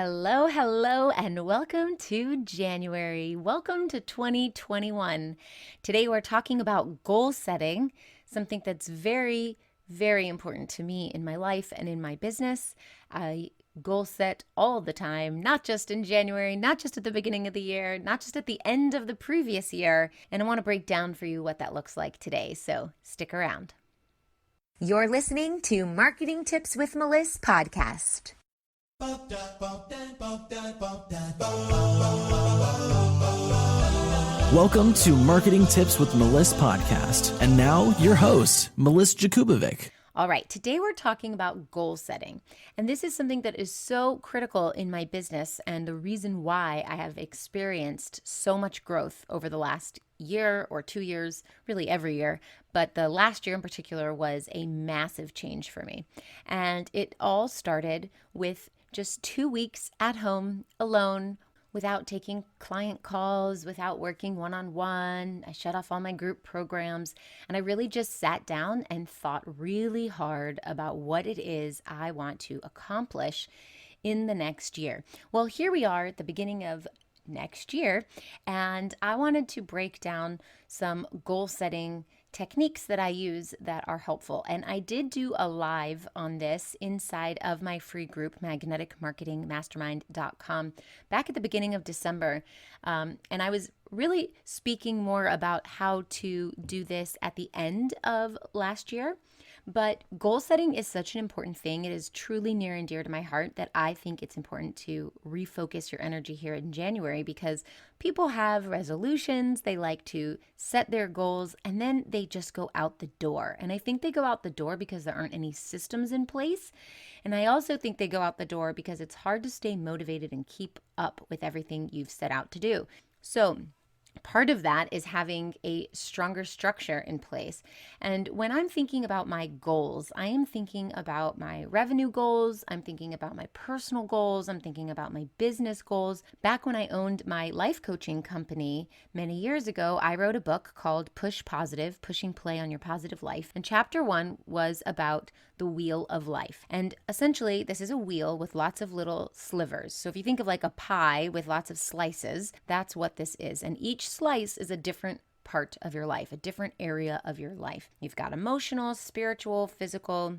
Hello, hello, and welcome to January. Welcome to 2021. Today we're talking about goal setting, something that's very, very important to me in my life and in my business. I goal set all the time, not just in January, not just at the beginning of the year, not just at the end of the previous year. And I want to break down for you what that looks like today. So stick around. You're listening to Marketing Tips with Meliss podcast. Welcome to Marketing Tips with Meliss podcast. And now your host, Meliss-Ep. All right, today we're talking about goal setting. And this is something that is so critical in my business and the reason why I have experienced so much growth over the last year or 2 years, really every year. But the last year in particular was a massive change for me. And it all started with just 2 weeks at home alone, without taking client calls, without working one-on-one. I shut off all my group programs, and I really just sat down and thought really hard about what it is I want to accomplish in the next year. Well, here we are at the beginning of next year, and I wanted to break down some goal setting techniques that I use that are helpful. And I did do a live on this inside of my free group, magneticmarketingmastermind.com, back at the beginning of December. And I was really speaking more about how to do this at the end of last year. But goal setting is such an important thing. It is truly near and dear to my heart that I think it's important to refocus your energy here in January, because people have resolutions. They like to set their goals and then they just go out the door. And I think they go out the door because there aren't any systems in place. And I also think they go out the door because it's hard to stay motivated and keep up with everything you've set out to do. So part of that is having a stronger structure in place. And when I'm thinking about my goals, I am thinking about my revenue goals. I'm thinking about my personal goals. I'm thinking about my business goals. Back when I owned my life coaching company many years ago, I wrote a book called Push Positive, Pushing Play on Your Positive Life. And chapter 1 was about the wheel of life. And essentially, this is a wheel with lots of little slivers. So if you think of like a pie with lots of slices, that's what this is. And each slice is a different part of your life, a different area of your life. You've got emotional, spiritual, physical,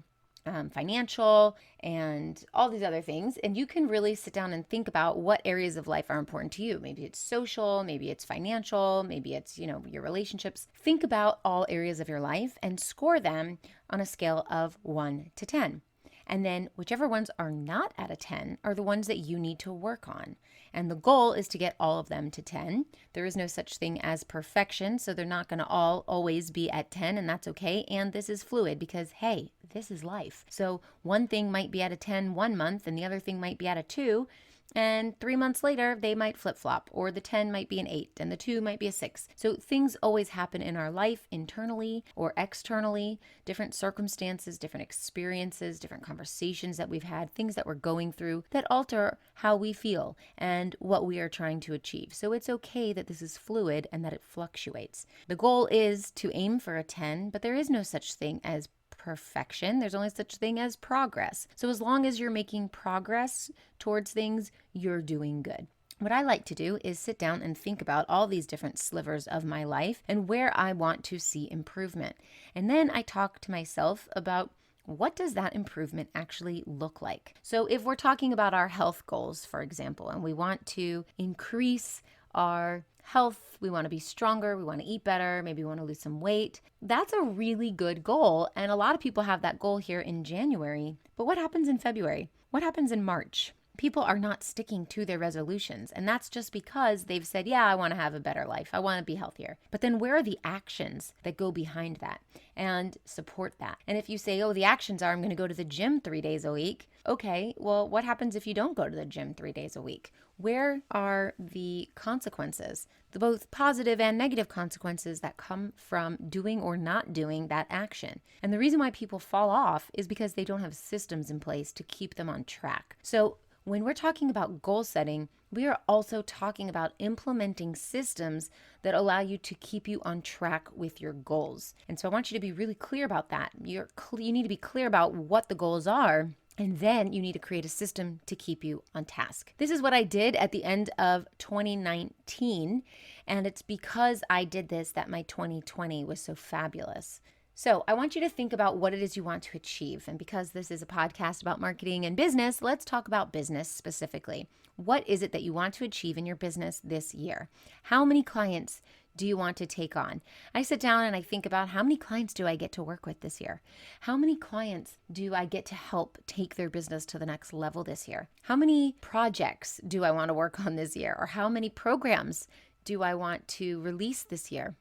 financial, and all these other things. And you can really sit down and think about what areas of life are important to you. Maybe it's social, maybe it's financial, maybe it's, your relationships. Think about all areas of your life and score them on a scale of 1 to 10. And then whichever ones are not at a 10 are the ones that you need to work on. And the goal is to get all of them to 10. There is no such thing as perfection, so they're not going to all always be at 10, and that's okay. And this is fluid because, hey, this is life. So one thing might be at a 10 1 month, and the other thing might be at a 2. And 3 months later, they might flip-flop, or the 10 might be an 8, and the 2 might be a 6. So things always happen in our life, internally or externally, different circumstances, different experiences, different conversations that we've had, things that we're going through that alter how we feel and what we are trying to achieve. So it's okay that this is fluid and that it fluctuates. The goal is to aim for a 10, but there is no such thing as perfection. There's only such thing as progress. So as long as you're making progress towards things, you're doing good. What I like to do is sit down and think about all these different slivers of my life and where I want to see improvement. And then I talk to myself about what does that improvement actually look like? So if we're talking about our health goals, for example, and we want to increase our health, we want to be stronger, we want to eat better, maybe we want to lose some weight. That's a really good goal. And a lot of people have that goal here in January. But what happens in February? What happens in March? People are not sticking to their resolutions. And that's just because they've said, yeah, I want to have a better life. I want to be healthier. But then where are the actions that go behind that and support that? And if you say, oh, the actions are I'm going to go to the gym 3 days a week. Okay, well, what happens if you don't go to the gym 3 days a week? Where are the consequences, the both positive and negative consequences that come from doing or not doing that action? And the reason why people fall off is because they don't have systems in place to keep them on track. So when we're talking about goal setting, we are also talking about implementing systems that allow you to keep you on track with your goals. And so I want you to be really clear about that. You need to be clear about what the goals are And then you need to create a system to keep you on task. This is what I did at the end of 2019. And it's because I did this that my 2020 was so fabulous. So I want you to think about what it is you want to achieve. And because this is a podcast about marketing and business, let's talk about business specifically. What is it that you want to achieve in your business this year? How many clients do you want to take on? I sit down and I think about how many clients do I get to work with this year? How many clients do I get to help take their business to the next level this year? How many projects do I want to work on this year? Or how many programs do I want to release this year?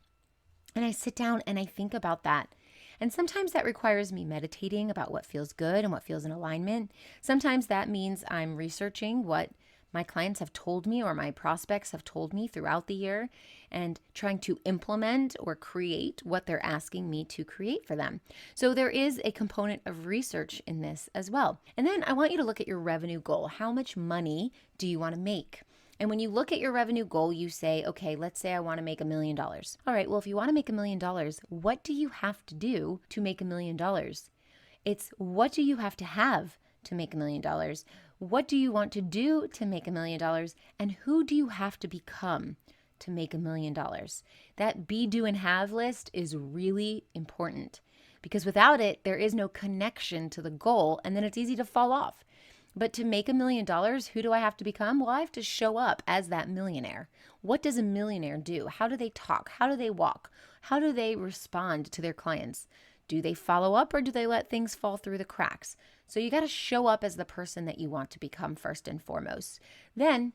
And I sit down and I think about that. And sometimes that requires me meditating about what feels good and what feels in alignment. Sometimes that means I'm researching what my clients have told me or my prospects have told me throughout the year and trying to implement or create what they're asking me to create for them. So there is a component of research in this as well. And then I want you to look at your revenue goal. How much money do you want to make? And when you look at your revenue goal, you say, okay, let's say I want to make $1 million. All right, well, if you want to make $1 million, what do you have to do to make $1 million? It's what do you have to make $1 million? What do you want to do to make $1 million? And who do you have to become to make $1 million? That be, do, and have list is really important because without it, there is no connection to the goal, and then it's easy to fall off. But to make $1 million, who do I have to become? Well, I have to show up as that millionaire. What does a millionaire do? How do they talk? How do they walk? How do they respond to their clients? Do they follow up or do they let things fall through the cracks? So you got to show up as the person that you want to become first and foremost. Then,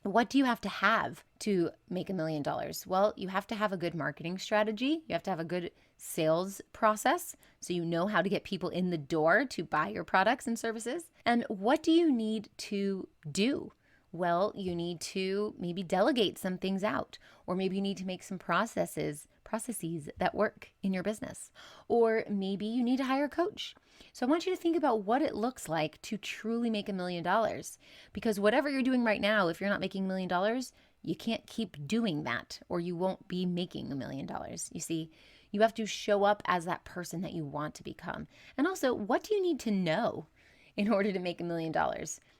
what do you have to make $1 million? Well, you have to have a good marketing strategy. You have to have a good sales process so you know how to get people in the door to buy your products and services. And what do you need to do? Well, you need to maybe delegate some things out, or maybe you need to make some processes that work in your business, or maybe you need to hire a coach. So I want you to think about what it looks like to truly make $1 million, because whatever you're doing right now, if you're not making $1 million, you can't keep doing that or you won't be making $1 million. You see, you have to show up as that person that you want to become. And also, what do you need to know in order to make $1 million?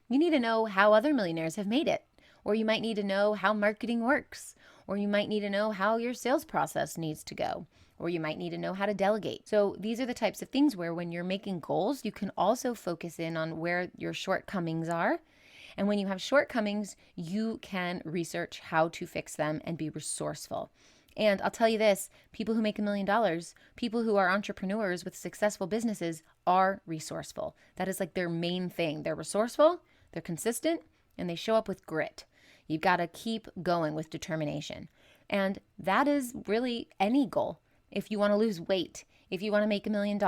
You need to know how other millionaires have made it, or you might need to know how marketing works, or you might need to know how your sales process needs to go, or you might need to know how to delegate. So these are the types of things where when you're making goals, you can also focus in on where your shortcomings are. And when you have shortcomings, you can research how to fix them and be resourceful. And I'll tell you this, people who make $1 million, people who are entrepreneurs with successful businesses are resourceful. That is like their main thing. They're resourceful, they're consistent, and they show up with grit. You've got to keep going with determination. And that is really any goal. If you want to lose weight, if you want to make $1 million,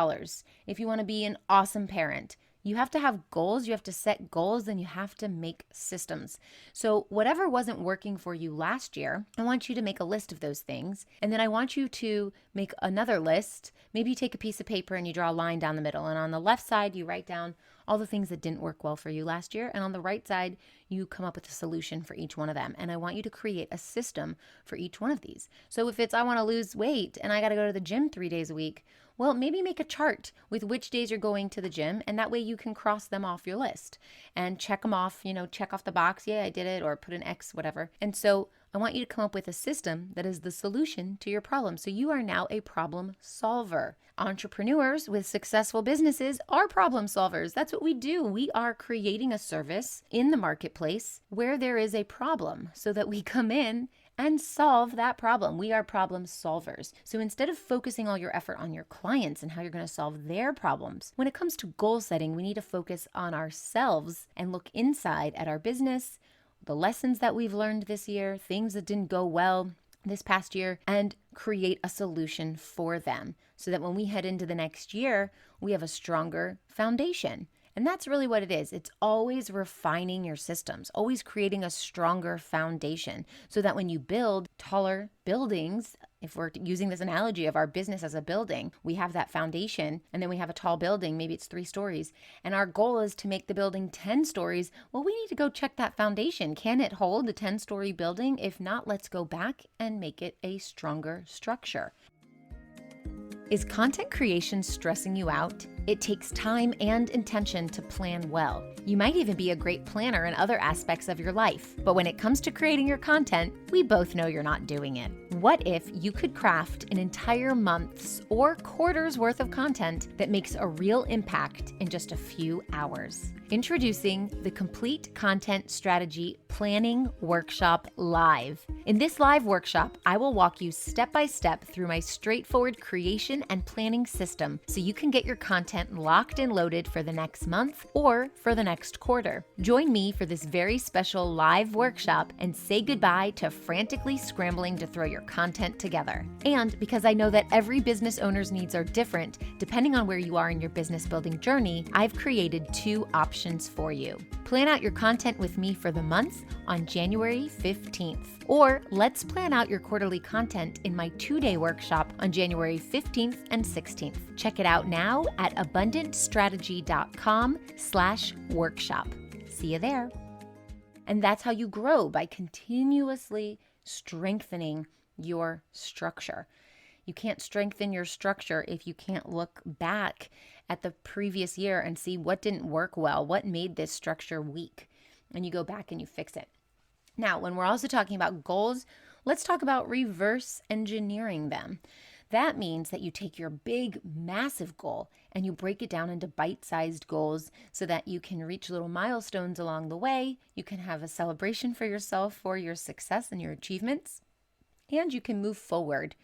if you want to be an awesome parent, you have to have goals, you have to set goals, and you have to make systems. So whatever wasn't working for you last year, I want you to make a list of those things. And then I want you to make another list. Maybe you take a piece of paper and you draw a line down the middle. And on the left side, you write down all the things that didn't work well for you last year. And on the right side, you come up with a solution for each one of them. And I want you to create a system for each one of these. So if it's, I want to lose weight and I got to go to the gym 3 days a week, well, maybe make a chart with which days you're going to the gym, and that way you can cross them off your list and check them off, check off the box, yeah, I did it, or put an X, whatever. And so I want you to come up with a system that is the solution to your problem. So you are now a problem solver. Entrepreneurs with successful businesses are problem solvers. That's what we do. We are creating a service in the marketplace where there is a problem so that we come in and solve that problem. We are problem solvers. So instead of focusing all your effort on your clients and how you're going to solve their problems, when it comes to goal setting, we need to focus on ourselves and look inside at our business, the lessons that we've learned this year, things that didn't go well this past year, and create a solution for them so that when we head into the next year, we have a stronger foundation. And that's really what it is. It's always refining your systems, always creating a stronger foundation so that when you build taller buildings, if we're using this analogy of our business as a building, we have that foundation and then we have a tall building, maybe it's 3 stories, and our goal is to make the building 10 stories. Well, we need to go check that foundation. Can it hold a 10-story building? If not, let's go back and make it a stronger structure. Is content creation stressing you out? It takes time and intention to plan well. You might even be a great planner in other aspects of your life, but when it comes to creating your content, we both know you're not doing it. What if you could craft an entire month's or quarter's worth of content that makes a real impact in just a few hours? Introducing the Complete Content Strategy Planning Workshop Live. In this live workshop, I will walk you step by step through my straightforward creation and planning system so you can get your content locked and loaded for the next month or for the next quarter. Join me for this very special live workshop and say goodbye to frantically scrambling to throw your content together. And because I know that every business owner's needs are different, depending on where you are in your business building journey, I've created 2 options for you. Plan out your content with me for the month on January 15th. Or let's plan out your quarterly content in my 2-day workshop on January 15th and 16th. Check it out now at abundantstrategy.com/workshop. See you there. And that's how you grow, by continuously strengthening your structure. You can't strengthen your structure if you can't look back at the previous year and see what didn't work well, what made this structure weak, and you go back and you fix it. Now, when we're also talking about goals, let's talk about reverse engineering them. That means that you take your big, massive goal and you break it down into bite-sized goals so that you can reach little milestones along the way. You can have a celebration for yourself for your success and your achievements, and you can move forward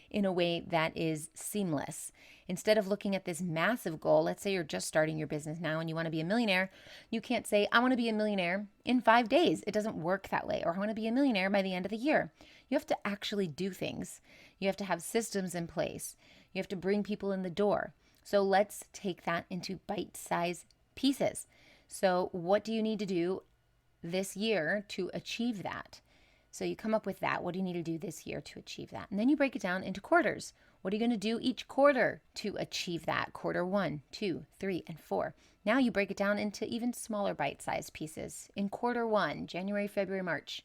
in a way that is seamless. Instead of looking at this massive goal, let's say you're just starting your business now and you want to be a millionaire, you can't say, I want to be a millionaire in 5 days. It doesn't work that way. Or I want to be a millionaire by the end of the year. You have to actually do things. You have to have systems in place. You have to bring people in the door. So let's take that into bite-sized pieces. So what do you need to do this year to achieve that? So you come up with that. What do you need to do this year to achieve that? And then you break it down into quarters. What are you going to do each quarter to achieve that? Quarter 1, 2, 3, and 4. Now you break it down into even smaller bite-sized pieces. In quarter 1, January, February, March.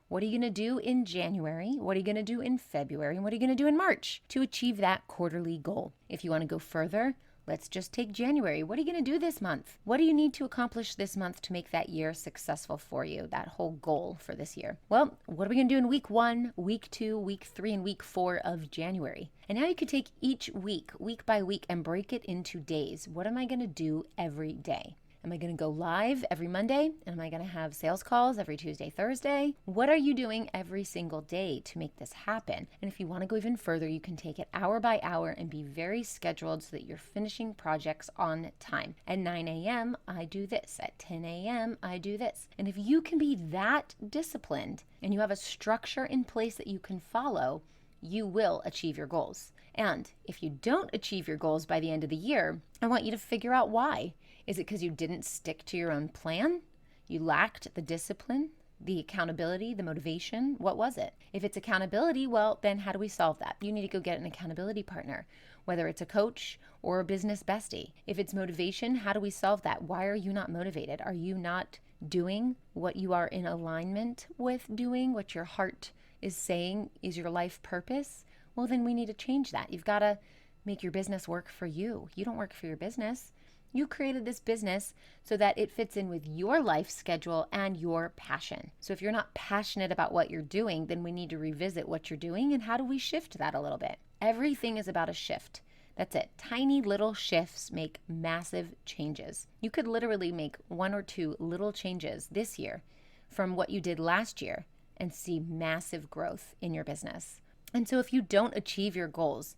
What are you going to do in January? What are you going to do in February? And what are you going to do in March to achieve that quarterly goal? If you want to go further, let's just take January. What are you going to do this month? What do you need to accomplish this month to make that year successful for you, that whole goal for this year? Well, what are we going to do in week 1, week 2, week 3, and week 4 of January? And now you could take each week, week by week, and break it into days. What am I going to do every day? Am I going to go live every Monday? Am I going to have sales calls every Tuesday, Thursday? What are you doing every single day to make this happen? And if you want to go even further, you can take it hour by hour and be very scheduled so that you're finishing projects on time. At 9 a.m., I do this. At 10 a.m., I do this. And if you can be that disciplined and you have a structure in place that you can follow, you will achieve your goals. And if you don't achieve your goals by the end of the year, I want you to figure out why. Is it because you didn't stick to your own plan? You lacked the discipline, the accountability, the motivation? What was it? If it's accountability, well, then how do we solve that? You need to go get an accountability partner, whether it's a coach or a business bestie. If it's motivation, how do we solve that? Why are you not motivated? Are you not doing what you are in alignment with doing, what your heart is saying is your life purpose? Well, then we need to change that. You've got to make your business work for you. You don't work for your business. You created this business so that it fits in with your life schedule and your passion. So if you're not passionate about what you're doing, then we need to revisit what you're doing and how do we shift that a little bit. Everything is about a shift. That's it. Tiny little shifts make massive changes. You could literally make 1 or 2 little changes this year from what you did last year and see massive growth in your business. And so if you don't achieve your goals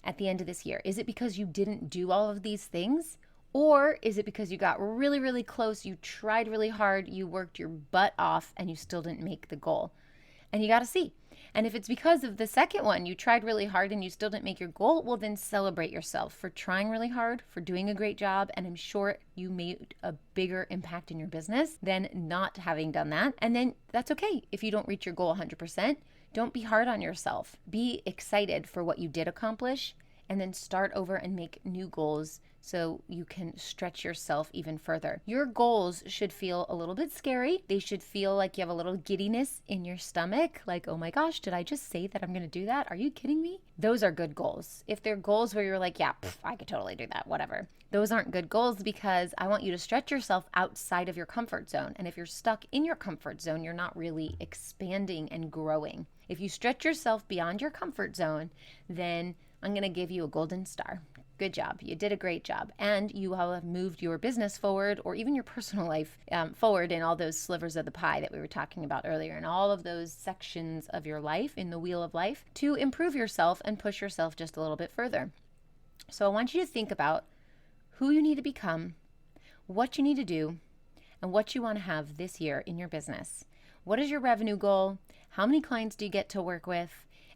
at the end of this year, is it because you didn't do all of these things? Or is it because you got really, really close, you tried really hard, you worked your butt off, and you still didn't make the goal? And you got to see. And if it's because of the second one, you tried really hard and you still didn't make your goal, well, then celebrate yourself for trying really hard, for doing a great job, and I'm sure you made a bigger impact in your business than not having done that. And then that's okay. If you don't reach your goal 100%, don't be hard on yourself. Be excited for what you did accomplish and then start over and make new goals so you can stretch yourself even further. Your goals should feel a little bit scary. They should feel like you have a little giddiness in your stomach, like, oh my gosh, did I just say that I'm going to do that? Are you kidding me? Those are good goals. If they're goals where you're like, yeah, I could totally do that, whatever. Those aren't good goals, because I want you to stretch yourself outside of your comfort zone. And if you're stuck in your comfort zone, you're not really expanding and growing. If you stretch yourself beyond your comfort zone, then I'm going to give you a golden star. Good job. You did a great job. And you will have moved your business forward, or even your personal life forward, in all those slivers of the pie that we were talking about earlier, and all of those sections of your life in the wheel of life, to improve yourself and push yourself just a little bit further. So I want you to think about who you need to become, what you need to do, and what you want to have this year in your business. What is your revenue goal? How many clients do you get to work with?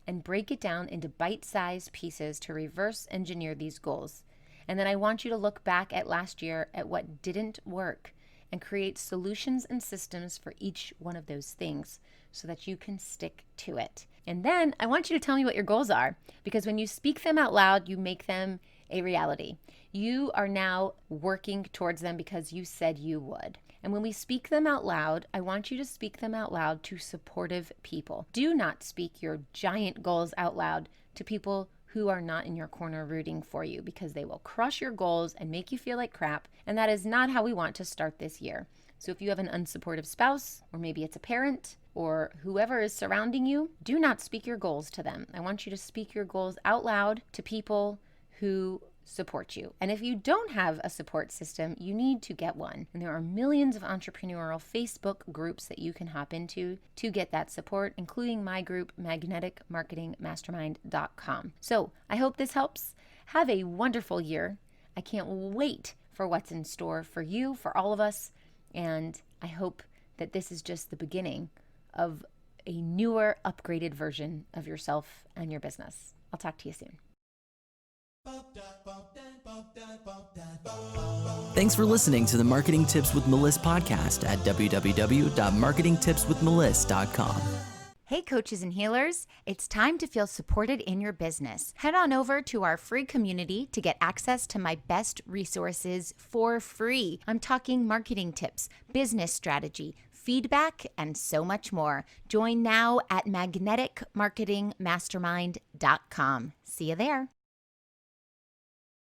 And break it down into bite-sized pieces to reverse engineer these goals. And then I want you to look back at last year at what didn't work and create solutions and systems for each one of those things so that you can stick to it. And then I want you to tell me what your goals are, because when you speak them out loud, you make them a reality. You are now working towards them because you said you would. And when we speak them out loud, I want you to speak them out loud to supportive people. Do not speak your giant goals out loud to people who are not in your corner rooting for you, because they will crush your goals and make you feel like crap. And that is not how we want to start this year. So if you have an unsupportive spouse, or maybe it's a parent, or whoever is surrounding you, do not speak your goals to them. I want you to speak your goals out loud to people who support you. And if you don't have a support system, you need to get one. And there are millions of entrepreneurial Facebook groups that you can hop into to get that support, including my group, magneticmarketingmastermind.com. So I hope this helps. Have a wonderful year. I can't wait for what's in store for you, for all of us. And I hope that this is just the beginning of a newer, upgraded version of yourself and your business. I'll talk to you soon. Thanks for listening to the Marketing Tips with Meliss podcast at www.marketingtipswithmeliss.com. Hey, coaches and healers, it's time to feel supported in your business. Head on over to our free community to get access to my best resources for free. I'm talking marketing tips, business strategy, feedback, and so much more. Join now at magneticmarketingmastermind.com. See you there.